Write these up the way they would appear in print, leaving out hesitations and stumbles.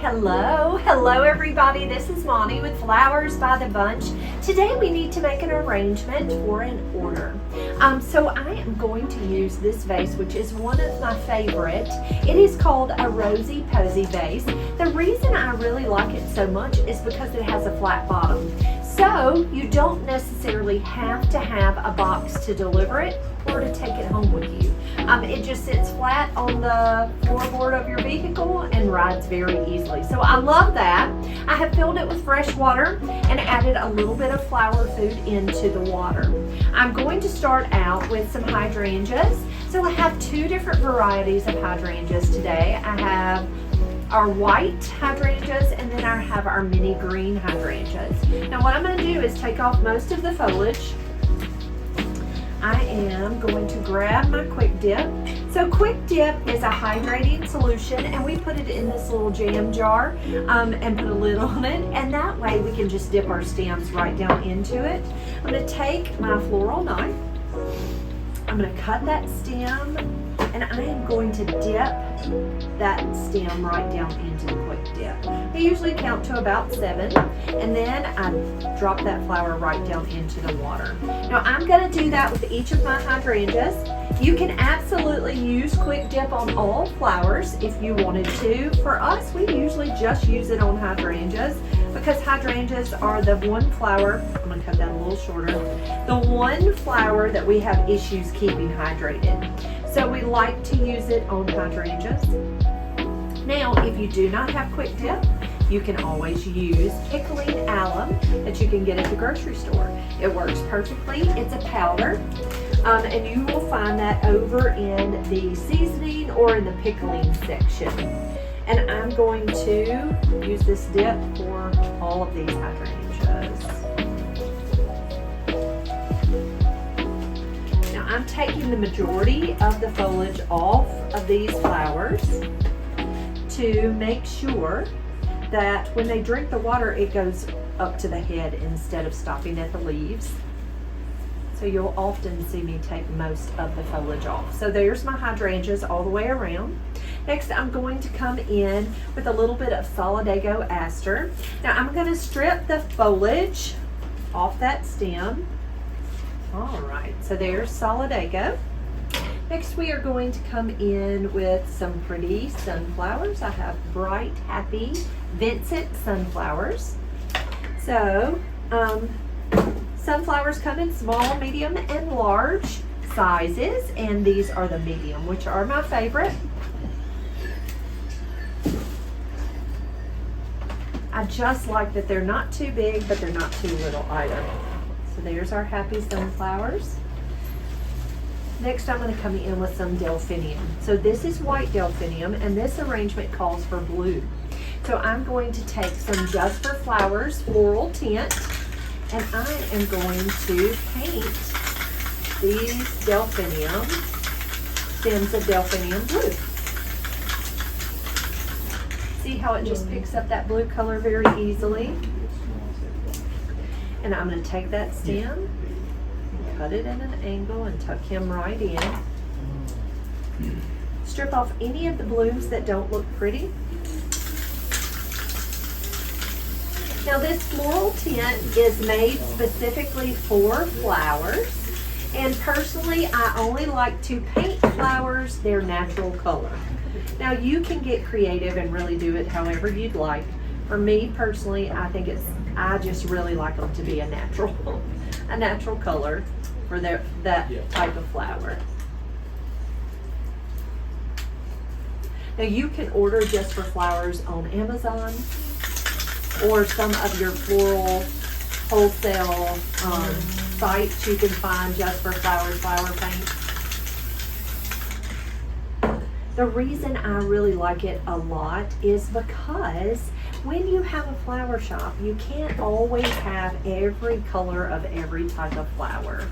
Hello everybody, this is Monty with Flowers by the Bunch. Today we need to make an arrangement for an order. So I am going to use this vase, which is one of my favorite. It is called a Rosy Posy vase. The reason I really like it so much is because it has a flat bottom. So you don't necessarily have to have a box to deliver it or to take it home with you. It just sits flat on the floorboard of your vehicle and rides very easily. So I love that. I have filled it with fresh water and added a little bit of flower food into the water. I'm going to start out with some hydrangeas. So I have two different varieties of hydrangeas today. I have our white hydrangeas and then I have our mini green hydrangeas. Now what I'm going to do is take off most of the foliage. I am going to grab my Quick Dip. So Quick Dip is a hydrating solution and we put it in this little jam jar and put a lid on it, and that way we can just dip our stems right down into it. I'm going to take my floral knife. I'm going to cut that stem and I am going to dip that stem right down into the Quick Dip. I usually count to about 7 and then I drop that flower right down into the water. Now I'm going to do that with each of my hydrangeas. You can absolutely use Quick Dip on all flowers if you wanted to. For us, we usually just use it on hydrangeas because hydrangeas are the one flower, I'm going to cut that a little shorter, the one flower that we have issues keeping hydrated. So we like to use it on hydrangeas. Now, if you do not have Quick Dip, you can always use pickling alum that you can get at the grocery store. It works perfectly. It's a powder, and you will find that over in the seasoning or in the pickling section. And I'm going to use this dip for all of these hydrangeas. Now I'm taking the majority of the foliage off of these flowers to make sure that when they drink the water, it goes up to the head instead of stopping at the leaves. So you'll often see me take most of the foliage off. So there's my hydrangeas all the way around. Next, I'm going to come in with a little bit of Solidago aster. Now I'm going to strip the foliage off that stem. All right, so there's Solidago. Next, we are going to come in with some pretty sunflowers. I have bright, happy Vincent sunflowers. So, sunflowers come in small, medium, and large sizes, and these are the medium, which are my favorite. I just like that they're not too big, but they're not too little either. So there's our happy sunflowers. Next, I'm going to come in with some delphinium. So this is white delphinium, and this arrangement calls for blue. So I'm going to take some Just for Flowers floral tint, and I am going to paint these delphinium, stems of delphinium blue. See how it just picks up that blue color very easily? And I'm going to take that stem, cut it at an angle and tuck him right in. Strip off any of the blooms that don't look pretty. Now this floral tint is made specifically for flowers, and personally I only like to paint flowers their natural color. Now you can get creative and really do it however you'd like. For me personally, I just really like them to be a natural color for that type of flower. Now you can order Just for Flowers on Amazon or some of your floral wholesale sites. You can find Just for Flowers flower paint. The reason I really like it a lot is because when you have a flower shop, you can't always have every color of every type of flower.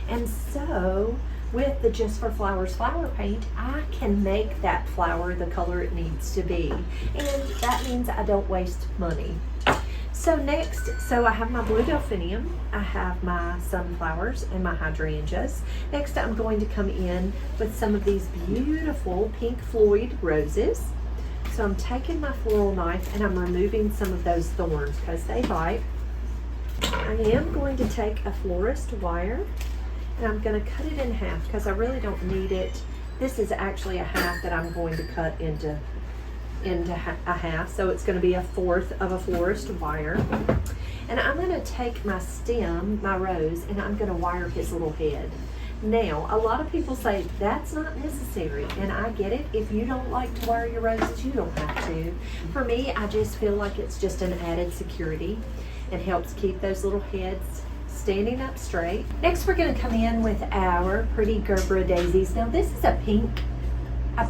And so with the Just for Flowers flower paint, I can make that flower the color it needs to be. And that means I don't waste money. So next, I have my blue delphinium, I have my sunflowers and my hydrangeas. Next, I'm going to come in with some of these beautiful pink Floyd roses. So I'm taking my floral knife and I'm removing some of those thorns because they bite. I am going to take a florist wire and I'm going to cut it in half because I really don't need it. This is actually a half that I'm going to cut into a half, so it's going to be a fourth of a florist wire. And I'm going to take my stem, my rose, and I'm going to wire his little head. Now, a lot of people say that's not necessary, and I get it. If you don't like to wire your roses, you don't have to. For me, I just feel like it's just an added security. It helps keep those little heads standing up straight. Next, we're going to come in with our pretty Gerbera daisies. Now, this is a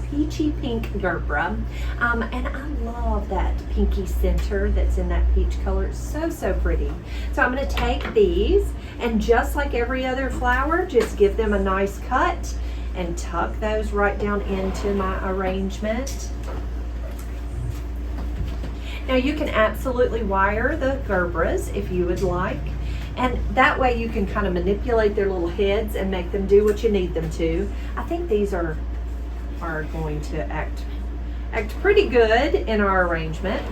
peachy pink Gerbera, and I love that pinky center that's in that peach color. It's so pretty. So I'm going to take these and just like every other flower, just give them a nice cut and tuck those right down into my arrangement. Now you can absolutely wire the Gerberas if you would like, and that way you can kind of manipulate their little heads and make them do what you need them to. I think these are going to act pretty good in our arrangement.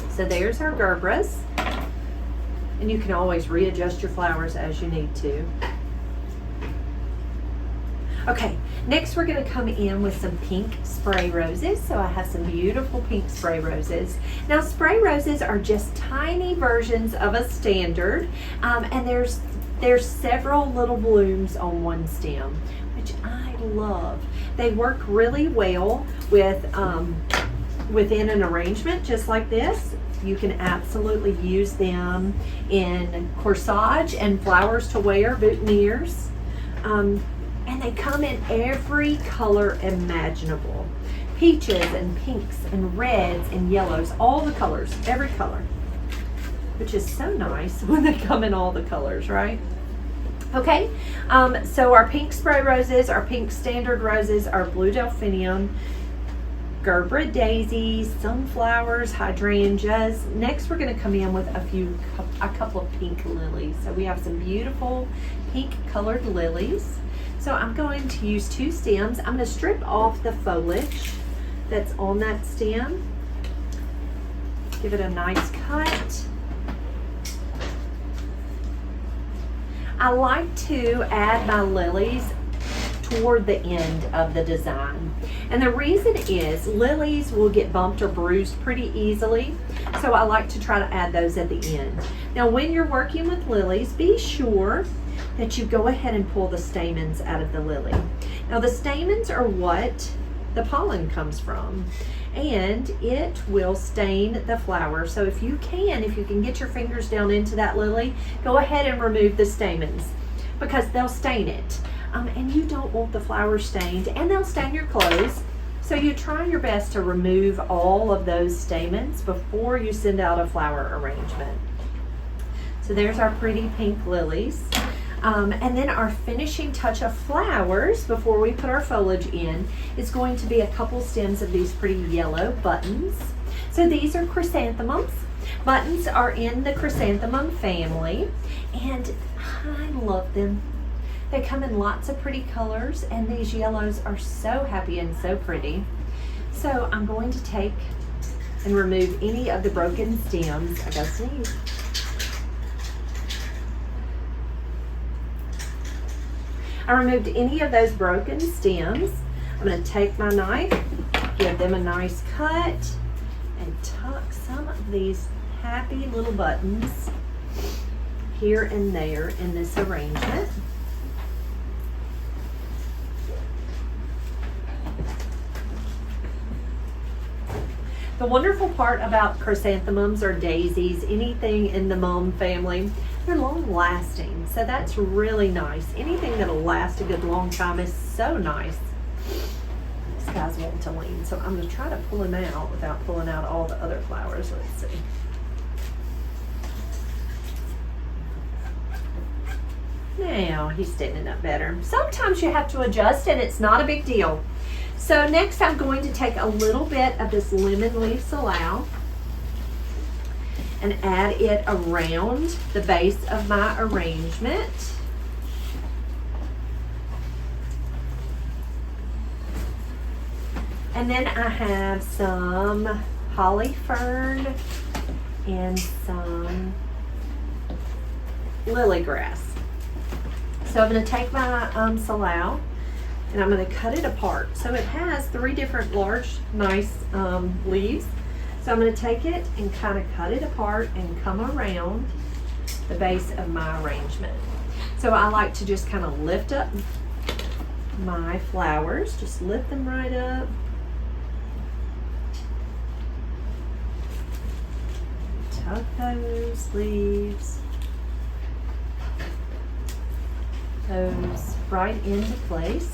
So there's our Gerberas, and you can always readjust your flowers as you need to. Okay, next we're going to come in with some pink spray roses. So I have some beautiful pink spray roses. Now spray roses are just tiny versions of a standard, and there's several little blooms on one stem, which I love. They work really well with within an arrangement just like this. You can absolutely use them in corsage and flowers to wear, boutonnieres. And they come in every color imaginable. Peaches and pinks and reds and yellows, all the colors, every color. Which is so nice when they come in all the colors, right? Okay, so our pink spray roses, our pink standard roses, our blue delphinium, Gerbera daisies, sunflowers, hydrangeas. Next, we're going to come in with a couple of pink lilies. So we have some beautiful pink colored lilies. So I'm going to use 2 stems. I'm going to strip off the foliage that's on that stem. Give it a nice cut. I like to add my lilies toward the end of the design. And the reason is lilies will get bumped or bruised pretty easily. So I like to try to add those at the end. Now when you're working with lilies, be sure that you go ahead and pull the stamens out of the lily. Now the stamens are what the pollen comes from, and it will stain the flower. So if you can get your fingers down into that lily, go ahead and remove the stamens because they'll stain it. And you don't want the flower stained, and they'll stain your clothes. So you try your best to remove all of those stamens before you send out a flower arrangement. So there's our pretty pink lilies. And then our finishing touch of flowers before we put our foliage in is going to be a couple stems of these pretty yellow buttons. So these are chrysanthemums. Buttons are in the chrysanthemum family, and I love them. They come in lots of pretty colors, and these yellows are so happy and so pretty. So I'm going to take and remove any of the broken stems. I gotta sneeze. I removed any of those broken stems. I'm going to take my knife, give them a nice cut, and tuck some of these happy little buttons here and there in this arrangement. The wonderful part about chrysanthemums or daisies, anything in the mum family, they're long lasting. So that's really nice. Anything that'll last a good long time is so nice. This guy's wanting to lean, so I'm going to try to pull him out without pulling out all the other flowers. Let's see. Now he's standing up better. Sometimes you have to adjust, and it's not a big deal. So next I'm going to take a little bit of this lemon leaf salal and add it around the base of my arrangement. And then I have some holly fern and some lily grass. So I'm going to take my salal and I'm going to cut it apart. So it has 3 different large, nice leaves. So I'm going to take it and kind of cut it apart and come around the base of my arrangement. So I like to just kind of lift up my flowers, just lift them right up. Tuck those leaves, those right into place.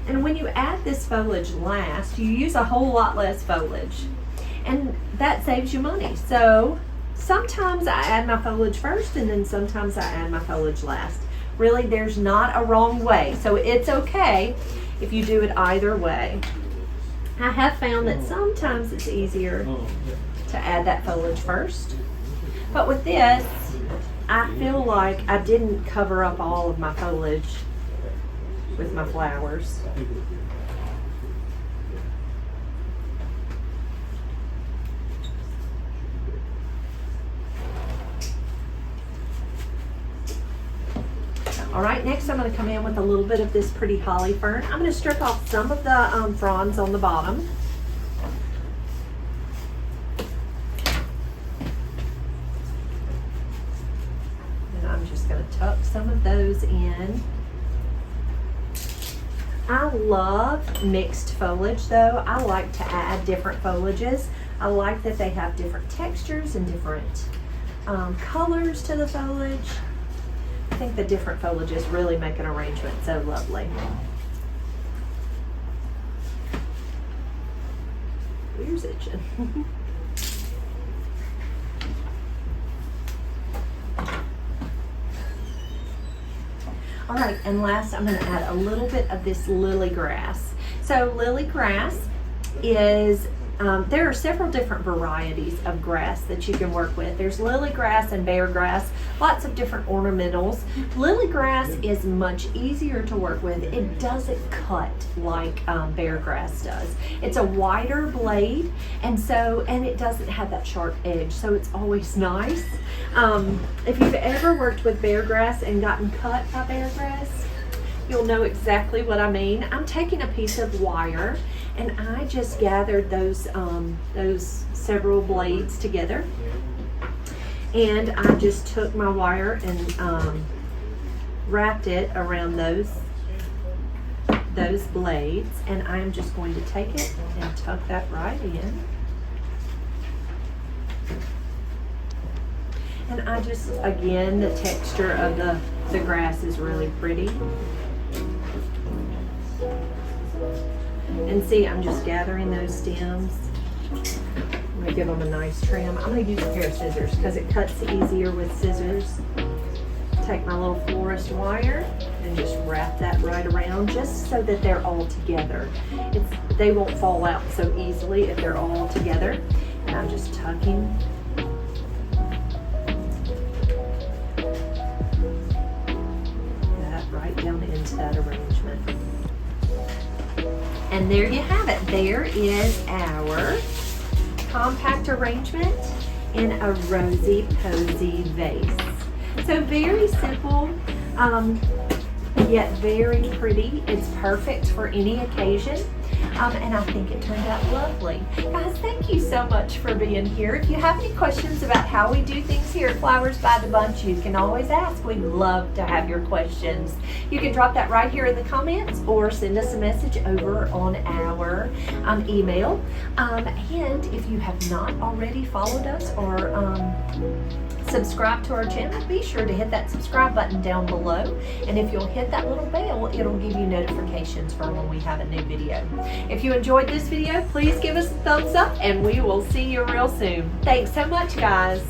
And when you add this foliage last, you use a whole lot less foliage. And that saves you money. So sometimes I add my foliage first and then sometimes I add my foliage last. Really, there's not a wrong way. So it's okay if you do it either way. I have found that sometimes it's easier to add that foliage first. But with this, I feel like I didn't cover up all of my foliage with my flowers. All right, next I'm going to come in with a little bit of this pretty holly fern. I'm going to strip off some of the fronds on the bottom. And I'm just going to tuck some of those in. I love mixed foliage though. I like to add different foliages. I like that they have different textures and different colors to the foliage. I think the different foliages really make an arrangement so lovely. Ears itching. All right, and last I'm going to add a little bit of this lily grass. So lily grass is, there are several different varieties of grass that you can work with. There's lily grass and bear grass, lots of different ornamentals. Lily grass is much easier to work with. It doesn't cut like bear grass does. It's a wider blade, and it doesn't have that sharp edge, so it's always nice. If you've ever worked with bear grass and gotten cut by bear grass, you'll know exactly what I mean. I'm taking a piece of wire and I just gathered those several blades together, and I just took my wire and wrapped it around those blades, and I'm just going to take it and tuck that right in. And I just, again, the texture of the grass is really pretty. And see, I'm just gathering those stems. I'm going to give them a nice trim. I'm going to use a pair of scissors because it cuts easier with scissors. Take my little florist wire and just wrap that right around just so that they're all together. They won't fall out so easily if they're all together. And I'm just tucking that right down into that arrangement. And there you have it. There is our compact arrangement in a rosy posy vase. So very simple, yet very pretty. It's perfect for any occasion. And I think it turned out lovely. Guys, thank you so much for being here. If you have any questions about how we do things here at Flowers by the Bunch, you can always ask. We'd love to have your questions. You can drop that right here in the comments or send us a message over on our email. And if you have not already followed us or subscribe to our channel, be sure to hit that subscribe button down below. And if you'll hit that little bell, it'll give you notifications for when we have a new video. If you enjoyed this video, please give us a thumbs up and we will see you real soon. Thanks so much, guys.